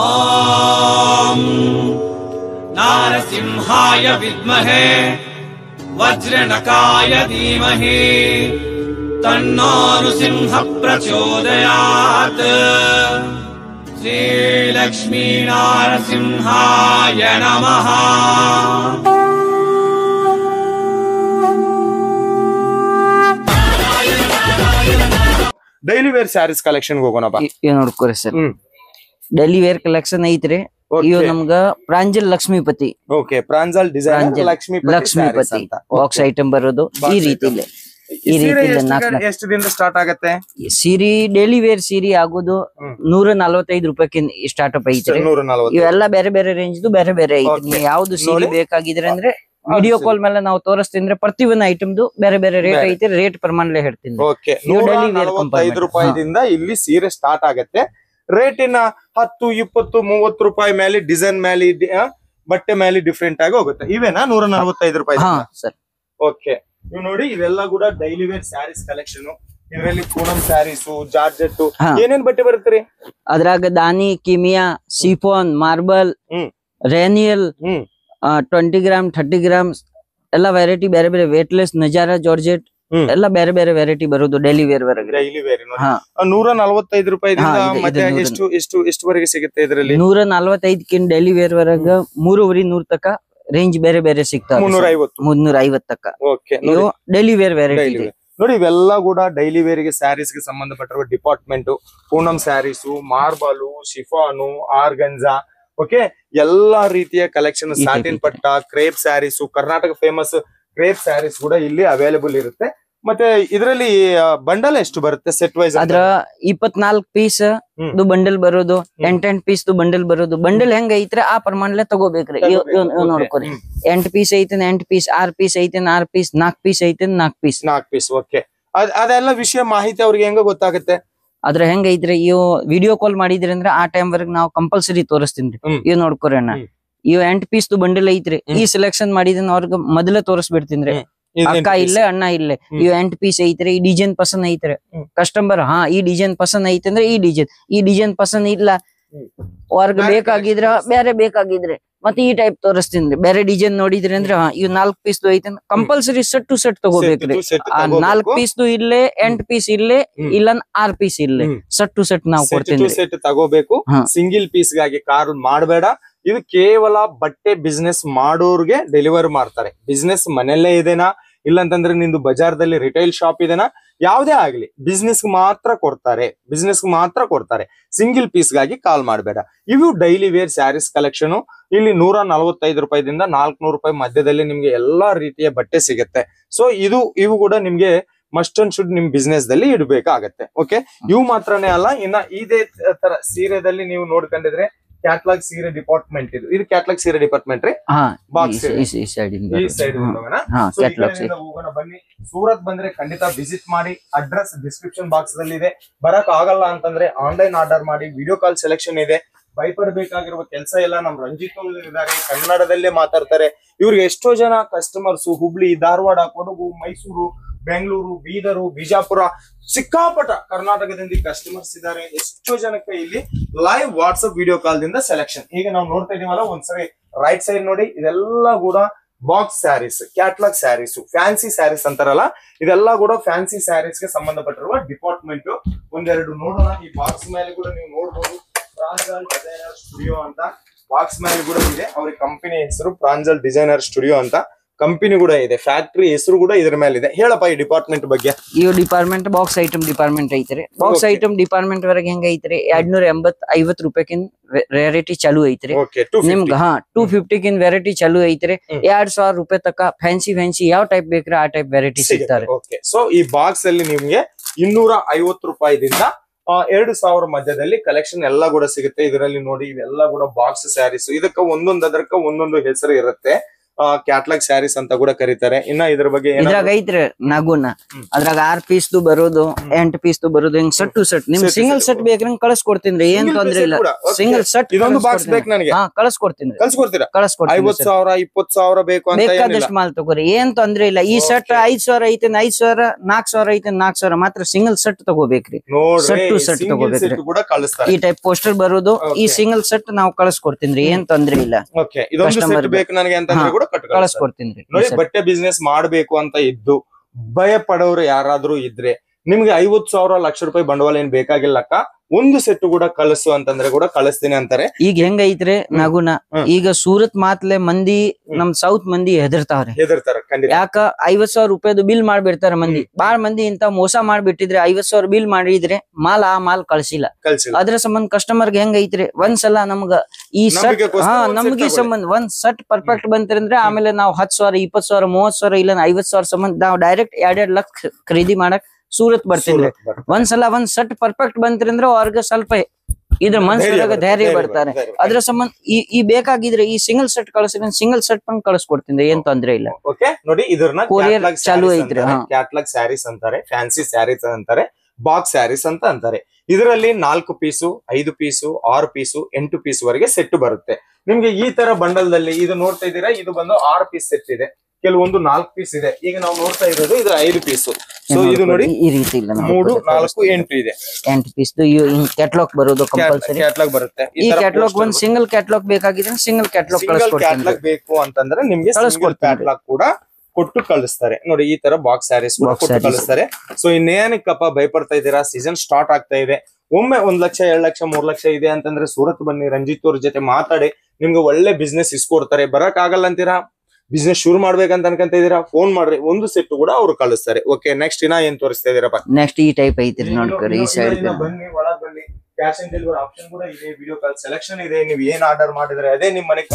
ಓಂ ನಾರಸಿಂಹಾಯ ವಿದ್ಮಹೇ ವಜ್ರನಕಾಯ ಧೀಮಹಿ ತನ್ನೋ ನೃಸಿಂಹ ಪ್ರಚೋದಯಾತ್. ಶ್ರೀ ಲಕ್ಷ್ಮೀ ನಾರಸಿಂಹಾಯ ನಮಃ. ಡೈಲಿ ವೇರ್ ಸ್ಯಾರೀಸ್ ಕಲೆಕ್ಷನ್ ಹೋಗೋಣ ಬಾ. ನೋಡ್ಕೋರಿ ಸರ್, ಡೈಲಿ ವೇರ್ ಕಲೆಕ್ಷನ್ ಐತ್ರಿ. ಇವ್ ನಮ್ಗ Pranjal Lakshmipati. Okay, Pranjal design Lakshmipati box item ಬರೋದು ಈ ರೀತಿ. ಈ ರೀತಿ ಎಷ್ಟು ದಿನದ ಸ್ಟಾರ್ಟ್ ಆಗತ್ತೆ ಸೀರಿ? ಡೈಲಿ ವೇರ್ ಸೀರಿ ಆಗೋದು 145 ರೂಪಾಯಿ ಸ್ಟಾರ್ಟ್ ಅಪ್ ಐತ್ರಿ. ಇವೆಲ್ಲ ಬೇರೆ ಬೇರೆ ರೇಂಜ್ ಬೇರೆ ಬೇರೆ ಐತ್ರಿ. ಯಾವ್ದು ಸೀರೆ ಬೇಕಾಗಿದ್ರೆ ಅಂದ್ರೆ ವಿಡಿಯೋ ಕಾಲ್ ಮೇಲೆ ನಾವು ತೋರಿಸ್ತೀನಿ. ಪ್ರತಿಯೊಂದು ಐಟಮ್ದು ಬೇರೆ ಬೇರೆ ರೇಟ್ ಐತಿ. ರೇಟ್ ಪ್ರಮಾಣ ಹೇಳ್ತೀನಿ. 145 ರೂಪಾಯಿದಿಂದ ಇಲ್ಲಿ ಸೀರೆ ಸ್ಟಾರ್ಟ್ ಆಗತ್ತೆ. ರೇಟಿನ 10, 20, 30 ರೂಪಾಯಿ ಮೇಲೆ ಡಿಸೈನ್ ಮೇಲೆ ಬಟ್ಟೆ ಮೇಲೆ ಡಿಫ್ರೆಂಟ್ ಆಗಿ ಹೋಗುತ್ತೆ. ಇವೇನಾ 145 ರೂಪಾಯಿ? ಸರ್ ಓಕೆ, ನೀವು ನೋಡಿ ಇವೆಲ್ಲ ಕೂಡ ಡೈಲಿ ವೇರ್ ಸ್ಯಾರೀಸ್ ಕಲೆಕ್ಷನ್. ಇದರಲ್ಲಿ ಪೂನಂ ಸ್ಯಾರೀಸ್, ಜಾರ್ಜೆಟ್, ಏನೇನ್ ಬಟ್ಟೆ ಬರುತ್ತೆ? ಅದ್ರಾಗ ದಾನಿ, ಕಿಮಿಯಾ, ಸಿಫೋನ್, ಮಾರ್ಬಲ್, ರೇನಿಯಲ್, 20 ಗ್ರಾಮ್ 30 ಗ್ರಾಮ್ ಎಲ್ಲ ವೆರೈಟಿ ಬೇರೆ ಬೇರೆ. ವೇಟ್ಲೆಸ್, ನಜಾರಾ, ಜಾರ್ಜೆಟ್ ಎಲ್ಲ ಬೇರೆ ಬೇರೆ ವೆರೈಟಿ ಬರೋದು ಡೈಲಿ ವೇರ್ ವರೆಗೆ. ಡೈಲಿ ವೇರ್ 145 ರೂಪಾಯಿದಿಂದ ಮತ್ತೆ ಎಷ್ಟುವರೆಗೆ ಸಿಗುತ್ತೆ ಇದರಲ್ಲಿ? 145 ಡೈಲಿ ವೇರ್ ವರೆಗ 3,500 ತಕ ರೇಂಜ್ ಬೇರೆ ಬೇರೆ ಸಿಗ್ತಾವ. 350 ತಕ ಡೈಲಿ ವೇರ್ ವೆರೈಟಿ. ನೋಡಿ ಇವೆಲ್ಲ ಕೂಡ ಡೈಲಿ ವೇರ್ ಗೆ ಸ್ಯಾರೀಸ್ ಗೆ ಸಂಬಂಧಪಟ್ಟಿರುವ department. Poonam sarees, marble, chiffon, organza, okay, ಎಲ್ಲಾ ರೀತಿಯ ಕಲೆಕ್ಷನ್. ಸಾಟಿನ್ ಪಟ್ಟ, crepe sarees, Karnataka famous crepe sarees ಕೂಡ ಇಲ್ಲಿ ಅವೈಲೇಬಲ್ ಇರುತ್ತೆ. ಮತ್ತೆ ಇದರಲ್ಲಿ ಬಂಡಲ್ ಎಷ್ಟು ಬರುತ್ತೆ ಸೆಟ್ ವೈಸ್? ಅದ್ರ 24 ಪೀಸ್ ಬಂಡಲ್ ಬರೋದು, 8 ಪೀಸ್ ಬಂಡಲ್ ಬರೋದು. ಬಂಡಲ್ ಹೆಂಗ ಐತ್ರಿ ಆ ಪ್ರಮಾಣಲೆ ತಗೋಬೇಕ್ರಿ. ನೋಡ್ಕೊರಿ, 8 ಪೀಸ್ ಐತಿ 8 ಪೀಸ್, 6 ಪೀಸ್ ಐತಿ 6 ಪೀಸ್, 4 ಪೀಸ್ ಐತಿ 4 ಪೀಸ್. ಓಕೆ, ಅದೆಲ್ಲ ವಿಷಯ ಮಾಹಿತಿ ಅವ್ರಿಗೆ ಹೆಂಗ ಗೊತ್ತಾಗುತ್ತೆ? ಅದ್ರ ಹೆಂಗ ಐತ್ರಿ, ಇವ್ ವಿಡಿಯೋ ಕಾಲ್ ಮಾಡಿದ್ರಿ ಅಂದ್ರೆ ಆ ಟೈಮ್ ವರ್ಗ ನಾವು ಕಂಪಲ್ಸರಿ ತೋರಿಸ್ತೀನಿ. ಇವ್ ನೋಡ್ಕೊರಿ ಅಣ್ಣ, ಇವ್ 8 ಪೀಸ್ ಬಂಡಲ್ ಐತ್ರಿ. ಈ ಸೆಲೆಕ್ಷನ್ ಮಾಡಿದನ್ ಅವ್ರಿಗೆ ಮೊದಲೇ ತೋರಿಸ್ಬಿಡ್ತೀನಿ. ಅಕ್ಕ ಇಲ್ಲೇ ಅಣ್ಣ ಇಲ್ಲೇ ಇವ್ 8 ಪೀಸ್ ಐತ್ರಿ. ಈ ಡಿಸೈನ್ ಪಸಂದ್ ಐತ್ರಿ. ಕಸ್ಟಮರ್ ಈ ಡಿಸೈನ್ ಪಸಂದ್ ಐತಿ ಅಂದ್ರೆ ಈ ಡಿಸೈನ್ ಪಸಂದ್ ಇಲ್ಲ, ವರ್ಗ ಬೇಕಾಗಿದ್ರ ಬೇರೆ ಬೇಕಾಗಿದ್ರೆ ಮತ್ತೆ ಈ ಟೈಪ್ ತೋರಿಸ್ತೀನಿ. ಬೇರೆ ಡಿಸೈನ್ ನೋಡಿದ್ರಿ ಅಂದ್ರೆ ಇವ್ 4 ಪೀಸ್ ಐತಿ ಕಂಪಲ್ಸರಿ ಸೆಟ್ ಟು ಸೆಟ್ ತಗೋಬೇಕ್ರಿ. 4 ಪೀಸ್ ಇಲ್ಲೇ, 8 ಪೀಸ್ ಇಲ್ಲೇ, ಇಲ್ಲ 6 ಪೀಸ್ ಇಲ್ಲೇ, ಸೆಟ್ ಟು ಸೆಟ್ ನಾವು ಕೊಡ್ತೀನಿ. ಸೆಟ್ ತಗೋಬೇಕು, ಸಿಂಗಿಲ್ ಪೀಸ್ ಗಾಗಿ ಕಾರ್ ಮಾಡಬೇಡ. ಇದು ಕೇವಲ ಬಟ್ಟೆ ಬಿಸ್ನೆಸ್ ಮಾಡೋರ್ಗೆ ಡೆಲಿವರ್ ಮಾಡ್ತಾರೆ. ಬಿಸ್ನೆಸ್ ಮನೆಯಲ್ಲೇ ಇದೆನಾ, ಇಲ್ಲ ಅಂತಂದ್ರೆ ನಿಂದು ಬಜಾರ್ದಲ್ಲಿ ರಿಟೈಲ್ ಶಾಪ್ ಇದೆನಾ, ಯಾವ್ದೇ ಆಗ್ಲಿ ಬಿಸ್ನೆಸ್ ಮಾತ್ರ ಕೊಡ್ತಾರೆ. ಸಿಂಗಿಲ್ ಪೀಸ್ ಗಾಗಿ ಕಾಲ್ ಮಾಡಬೇಡ. ಇವು ಡೈಲಿ ವೇರ್ ಸ್ಯಾರೀಸ್ ಕಲೆಕ್ಷನ್. ಇಲ್ಲಿ 145 ರೂಪಾಯಿದಿಂದ 400 ರೂಪಾಯಿ ಮಧ್ಯದಲ್ಲಿ ನಿಮ್ಗೆ ಎಲ್ಲಾ ರೀತಿಯ ಬಟ್ಟೆ ಸಿಗುತ್ತೆ. ಸೊ ಇವು ಕೂಡ ನಿಮ್ಗೆ ಮಸ್ಟ್ ಅಂಡ್ ಶುಡ್ ನಿಮ್ ಬಿಸ್ನೆಸ್ ದಲ್ಲಿ ಇಡಬೇಕಾಗತ್ತೆ. ಓಕೆ, ಇವು ಮಾತ್ರನೇ ಅಲ್ಲ, ಇನ್ನ ಇದೇ ತರ ಸೀರೆದಲ್ಲಿ ನೀವು ನೋಡ್ಕೊಂಡಿದ್ರೆ ಕ್ಯಾಟ್ಲಾಗ್ ಸೀರೆ ಡಿಪಾರ್ಟ್ಮೆಂಟ್. ಇದು ಕ್ಯಾಟ್ಲಾಗ್ ಸೀರೆ ಡಿಪಾರ್ಟ್ಮೆಂಟ್ ರೀ. ಬಾಕ್ಸ್ ಈ ಸೈಡ್ ಹೋಗೋಣ ಬನ್ನಿ. ಸೂರತ್ ಬಂದ್ರೆ ಖಂಡಿತ ವಿಸಿಟ್ ಮಾಡಿ. ಅಡ್ರೆಸ್ ಡಿಸ್ಕ್ರಿಪ್ಷನ್ ಬಾಕ್ಸ್ ದಲ್ಲಿ ಇದೆ. ಬರಕ್ ಆಗಲ್ಲ ಅಂತಂದ್ರೆ ಆನ್ಲೈನ್ ಆರ್ಡರ್ ಮಾಡಿ. ವಿಡಿಯೋ ಕಾಲ್ ಸೆಲೆಕ್ಷನ್ ಇದೆ. ಭಯಪಡಬೇಕಾಗಿರುವ ಕೆಲಸ ಎಲ್ಲ ನಮ್ ರಂಜಿತ್ ಇದ್ದಾರೆ, ಕನ್ನಡದಲ್ಲೇ ಮಾತಾಡ್ತಾರೆ. ಇವ್ರಿಗೆ ಎಷ್ಟೋ ಜನ ಕಸ್ಟಮರ್ಸ್ ಹುಬ್ಳಿ, ಧಾರವಾಡ, ಕೊಡಗು, ಮೈಸೂರು, ಬೆಂಗಳೂರು, ಬೀದರು, ಬಿಜಾಪುರ, ಸಿಕ್ಕಾಪಟ ಕರ್ನಾಟಕದಿಂದ ಕಸ್ಟಮರ್ಸ್ ಇದ್ದಾರೆ. ಎಷ್ಟೋ ಜನಕ್ಕೆ ಇಲ್ಲಿ ಲೈವ್ ವಾಟ್ಸ್ಆಪ್ ವಿಡಿಯೋ ಕಾಲ್ ದಿಂದ ಸೆಲೆಕ್ಷನ್. ಈಗ ನಾವು ನೋಡ್ತಾ ಇದೀವಲ್ಲ, ಒಂದ್ಸರಿ ರೈಟ್ ಸೈಡ್ ನೋಡಿ, ಇದೆಲ್ಲ ಕೂಡ box sarees, catalogue sarees, fancy sarees ಅಂತಾರಲ್ಲ, ಇದೆಲ್ಲ ಕೂಡ ಫ್ಯಾನ್ಸಿ ಸ್ಯಾರೀಸ್ ಗೆ ಸಂಬಂಧಪಟ್ಟಿರುವ ಡಿಪಾರ್ಟ್ಮೆಂಟ್. ಒಂದೆರಡು ನೋಡೋಣ. ಈ ಬಾಕ್ಸ್ ಮೇಲೆ ಕೂಡ ನೀವು ನೋಡಬಹುದು ಪ್ರಾಂಜಲ್ ಡಿಸೈನರ್ ಸ್ಟುಡಿಯೋ ಅಂತ. ಬಾಕ್ಸ್ ಮೇಲೆ ಕೂಡ ಇದೆ. ಅವ್ರಿಗೆ ಕಂಪನಿ ಹೆಸರು ಪ್ರಾಂಜಲ್ ಡಿಸೈನರ್ ಸ್ಟುಡಿಯೋ ಅಂತ ಕಂಪನಿ ಕೂಡ ಇದೆ. ಫ್ಯಾಕ್ಟರಿ ಹೆಸರು ಕೂಡ ಇದ್ರ ಮೇಲೆ ಇದೆ. ಹೇಳಪ್ಪ ಈ ಡಿಪಾರ್ಟ್ಮೆಂಟ್ ಬಗ್ಗೆ. ಈ ಡಿಪಾರ್ಟ್ಮೆಂಟ್ ಬಾಕ್ಸ್ ಐಟಮ್ ಡಿಪಾರ್ಟ್ಮೆಂಟ್ ಐತ್ರಿ. ಬಾಕ್ಸ್ ಐಟಮ್ ಡಿಪಾರ್ಟ್ಮೆಂಟ್ ವರೆಗೆ ಹೆಂಗ ಐತ್ರಿ, 250 ರೂಪಾಯಿಕಿನ್ ವೆರೈಟಿ ಚಾಲು ಐತ್ರಿ. ನಿಮ್ಗೆ 250 ವೆರೈಟಿ ಚಾಲು ಐತ್ರಿ. 2000 ರೂಪಾಯಿ ತಕ ಫ್ಯಾನ್ಸಿ ಯಾವ ಟೈಪ್ ಬೇಕ್ರಿ ಆ ಟೈಪ್ ವೆರೈಟಿ ಸಿಗ್ತಾರೆ. ಸೊ ಈ ಬಾಕ್ಸ್ ಅಲ್ಲಿ ನಿಮ್ಗೆ 250 ರೂಪಾಯಿದಿಂದ 2000 ಮಧ್ಯದಲ್ಲಿ ಕಲೆಕ್ಷನ್ ಎಲ್ಲ ಕೂಡ ಸಿಗುತ್ತೆ. ಇದರಲ್ಲಿ ನೋಡಿ ಇವೆಲ್ಲ ಕೂಡ ಬಾಕ್ಸ್ ಸ್ಯಾರೀಸ್. ಇದಕ್ಕೆ ಅದಕ್ಕೆ ಒಂದೊಂದು ಹೆಸರು ಇರುತ್ತೆ. ಕ್ಯಾಟ್ಲಾಗ್ ಸ್ಯಾರೀಸ್ ಅಂತ ಕೂಡ ಕರೀತಾರೆ. ಇನ್ನ ಇದ್ರ ಬಗ್ಗೆ ಇದ್ರಾಗ ಐತ್ರಿ ನಗುನ ಅದ್ರಾಗ 6 ಪೀಸ್ ಬರೋದು 8 ಪೀಸ್ ಬರೋದು ಹಿಂಗ್ ಸೆಟ್ ಟು ಸೆಟ್ ನಿಮ್ ಸಿಂಗಲ್ ಸೆಟ್ ಬೇಕ್ರಿ ಕಳ್ಸ್ಕೊಡ್ತೀನಿ ಏನ್ ತೊಂದ್ರೆ ಇಲ್ಲ. ಸಿಂಗಲ್ ಸೆಟ್ ಇದೊಂದು ಬಾಕ್ಸ್ ಬೇಕು ನನಗೆ, ಕಳ್ಸ್ಕೊಡ್ತೀನಿ. ಕಳ್ಸ್ಕೊಡ್ತೀರಾ? ಕಳ್ಸ್ಕೊಡ್ತೀನಿ. 50,000 20,000 ಬೇಕು ಅಂತ ಬೇಕಾದಷ್ಟು ಮಾಲ್ ತಗೋರಿ, ಏನ್ ತೊಂದ್ರೆ ಇಲ್ಲ. ಈ ಸೆಟ್ 5,000 ಐತೆ 5,000, 4,000 ಐತೆ 4,000, ಮಾತ್ರ ಸಿಂಗಲ್ ಸೆಟ್ ತಗೋಬೇಕ್ರಿ. ಸೆಟ್ ಟು ಸೆಟ್ ತಗೋಬೇಕ್ರಿ. ಈ ಟೈಪ್ ಪೋಸ್ಟರ್ ಬರೋದು ಈ ಸಿಂಗಲ್ ಸೆಟ್ ನಾವು ಕಳ್ಸ್ಕೊಡ್ತೀನಿ, ಏನ್ ತೊಂದ್ರೆ ಇಲ್ಲ. ಕಳ್ಸ್ಕೊಡ್ತೀನಿ. ನೋಡಿ, ಬಟ್ಟೆ ಬಿಸ್ನೆಸ್ ಮಾಡ್ಬೇಕು ಅಂತ ಇದ್ದು ಭಯ ಪಡೋರು ಯಾರಾದ್ರೂ ಇದ್ರೆ ನಿಮ್ಗೆ 50,000 ಲಕ್ಷ ರೂಪಾಯಿ ಬಂಡವಾಳ ಏನ್ ಬೇಕಾಗಿಲ್ಲಕ್ಕ, ಒಂದು ಸೆಟ್ ಕೂಡ ಕಳಿಸು ಅಂತಂದ್ರೆ ಕೂಡ ಕಳಿಸ್ತೀನಿ ಅಂತಾರೆ. ಈಗ ಹೆಂಗೈತ್ರಿ ನಗುನ, ಈಗ ಸೂರತ್ ಮಾತ್ಲೆ ಮಂದಿ ನಮ್ ಸೌತ್ ಮಂದಿ ಹೆದರ್ತಾವ್ರಿ. ಯಾಕ 50,000 ರೂಪಾಯಿದು ಬಿಲ್ ಮಾಡ್ಬಿಡ್ತಾರ ಮಂದಿ. ಬಾಳ್ ಮಂದಿ ಇಂತ ಮೋಸ ಮಾಡ್ಬಿಟ್ಟಿದ್ರೆ 50,000 ಬಿಲ್ ಮಾಡಿದ್ರೆ ಮಾಲ್ ಕಳ್ಸಿಲ್ಲ. ಅದ್ರ ಸಂಬಂಧ ಕಸ್ಟಮರ್ಗೆ ಹೆಂಗೈತ್ರಿ, ಒಂದ್ಸಲ ನಮ್ಗ ಈ ಸೆಟ್ ನಮ್ಗೆ ಸಂಬಂಧ ಒಂದ್ ಸೆಟ್ ಪರ್ಫೆಕ್ಟ್ ಬಂತಂದ್ರೆ ಆಮೇಲೆ ನಾವು 10,000 20,000 30,000 ಇಲ್ಲ 50,000 ಸಂಬಂಧ ನಾವು ಡೈರೆಕ್ಟ್ 2 ಲಕ್ಷ ಖರೀದಿ ಮಾಡಕ್ ಸೂರತ್ ಬರ್ತೀನಿ. ಒಂದ್ಸಲ ಒಂದ್ ಸೆಟ್ ಪರ್ಫೆಕ್ಟ್ ಬಂತ್ರಂದ್ರೆ ಅವ್ರಿಗೆ ಸ್ವಲ್ಪ ಇದ್ರ ಮನ್ಸೊಳಗ ಧೈರ್ಯ ಬರ್ತಾರೆ. ಅದ್ರ ಸಂಬಂಧ ಈ ಬೇಕಾಗಿದ್ರೆ ಈ ಸಿಂಗಲ್ ಸೆಟ್ ಕಳಿಸಿದ್ರೆ ಸಿಂಗಲ್ ಸೆಟ್ ಬಂದ್ ಕಳಿಸ್ಕೊಡ್ತೀನಿ, ಏನ್ ತೊಂದ್ರೆ ಇಲ್ಲ. ನೋಡಿ, ಇದ್ರನ್ನ ಕೊರಿಯರ್ ಚಾಲು ಐತ್ರಿ. ಕ್ಯಾಟ್ಲಾಗ್ ಸ್ಯಾರೀಸ್ ಅಂತಾರೆ, ಫ್ಯಾನ್ಸಿ ಸ್ಯಾರೀಸ್ ಅಂತಾರೆ, ಬಾಕ್ಸ್ ಸ್ಯಾರೀಸ್ ಅಂತ ಅಂತಾರೆ. ಇದರಲ್ಲಿ 4 ಪೀಸು 5 ಪೀಸು 6 ಪೀಸು 8 ಪೀಸ್ ವರೆಗೆ ಸೆಟ್ ಬರುತ್ತೆ ನಿಮ್ಗೆ. ಈ ತರ ಬಂಡಲ್ ದಲ್ಲಿ ಇದು ನೋಡ್ತಾ ಇದ್ದೀರಾ, ಇದು ಬಂದು 6 ಪೀಸ್ ಸೆಟ್ ಇದೆ, ಕೆಲವೊಂದು 4 ಪೀಸ್ ಇದೆ. ಈಗ ನಾವು ನೋಡ್ತಾ ಇರೋದು ಇದು 5 ಪೀಸ್. ಸೊ ಇದು ನೋಡಿ ಈ ರೀತಿ ಇಲ್ಲ, 3 4 8 ಇದೆ. 8 ಪೀಸ್ ಕ್ಯಾಟ್ಲಾಗ್ ಬರೋದು ಕಂಪಲ್ಸರಿ. ಕ್ಯಾಟ್ಲಾಗ್ ಬರುತ್ತೆ. ಈ ಕ್ಯಾಟ್ಲಾಗ್ ಒಂದ್ ಸಿಂಗಲ್ ಕ್ಯಾಟ್ಲಾಗ್ ಬೇಕಾಗಿದ್ರೆ ಸಿಂಗಲ್ ಕ್ಯಾಟ್ಲಾಗ್ ಕ್ಯಾಟ್ಲಾಗ್ ಬೇಕು ಅಂತಂದ್ರೆ ನಿಮ್ಗೆ ಸಿಂಗಲ್ ಕ್ಯಾಟ್ಲಾಗ್ ಕೂಡ ಕೊಟ್ಟು ಕಳಿಸ್ತಾರೆ. ನೋಡಿ, ಈ ತರ ಬಾಕ್ಸ್ ಸ್ಯಾರೀಸ್ ಕೂಡ ಕೊಟ್ಟು ಕಳಿಸ್ತಾರೆ. ಸೊ ಇನ್ನೇನಕ್ಕಪ್ಪ ಭಯಪಡ್ತಾ ಇದ್ದೀರಾ, ಸೀಸನ್ ಸ್ಟಾರ್ಟ್ ಆಗ್ತಾ ಇದೆ. ಒಮ್ಮೆ 1 ಲಕ್ಷ 2 ಲಕ್ಷ 3 ಲಕ್ಷ ಇದೆ ಅಂತಂದ್ರೆ ಸೂರತ್ ಬನ್ನಿ, ರಂಜಿತ್ ಅವ್ರ ಜೊತೆ ಮಾತಾಡಿ, ನಿಮ್ಗೆ ಒಳ್ಳೆ ಬಿಸ್ನೆಸ್ ಇಸ್ಕೊಡ್ತಾರೆ. ಬರಕ್ ಆಗಲ್ಲ ಅಂತೀರಾ, ಬಿಸ್ನೆಸ್ ಶುರು ಮಾಡ್ಬೇಕಂತ ಅನ್ಕೊಂತ ಇದೀರಾ, ಫೋನ್ ಮಾಡ್ರಿ, ಒಂದು ಸೆಟ್ ಕೂಡ ಅವ್ರು ಕಳಿಸ್ತಾರೆ. ಓಕೆ, ನೆಕ್ಸ್ಟ್ ಇನ್ನ ಏನ್ ತೋರಿಸ್ತಾ ಇದೀರಪ್ಪ? ನೆಕ್ಸ್ಟ್ ಈ ಟೈಪ್ ಐತ್ರಿ ನೋಡ್ಕೊರಿ. ಈ ಸೈಡ್ ಬನ್ನಿ, ಒಳಗ್ ಬನ್ನಿ. ಕ್ಯಾಶ್ ಆನ್ ಡೆಲಿವರಿ ಆಪ್ಷನ್ ಕೂಡ ಇದೆ, ವಿಡಿಯೋ ಕಾಲ್ ಸೆಲೆಕ್ಷನ್ ಇದೆ. ನೀವು ಏನ್ ಆರ್ಡರ್ ಮಾಡಿದ್ರೆ ಅದೇ ನಿಮ್ ಮನೆಗೆ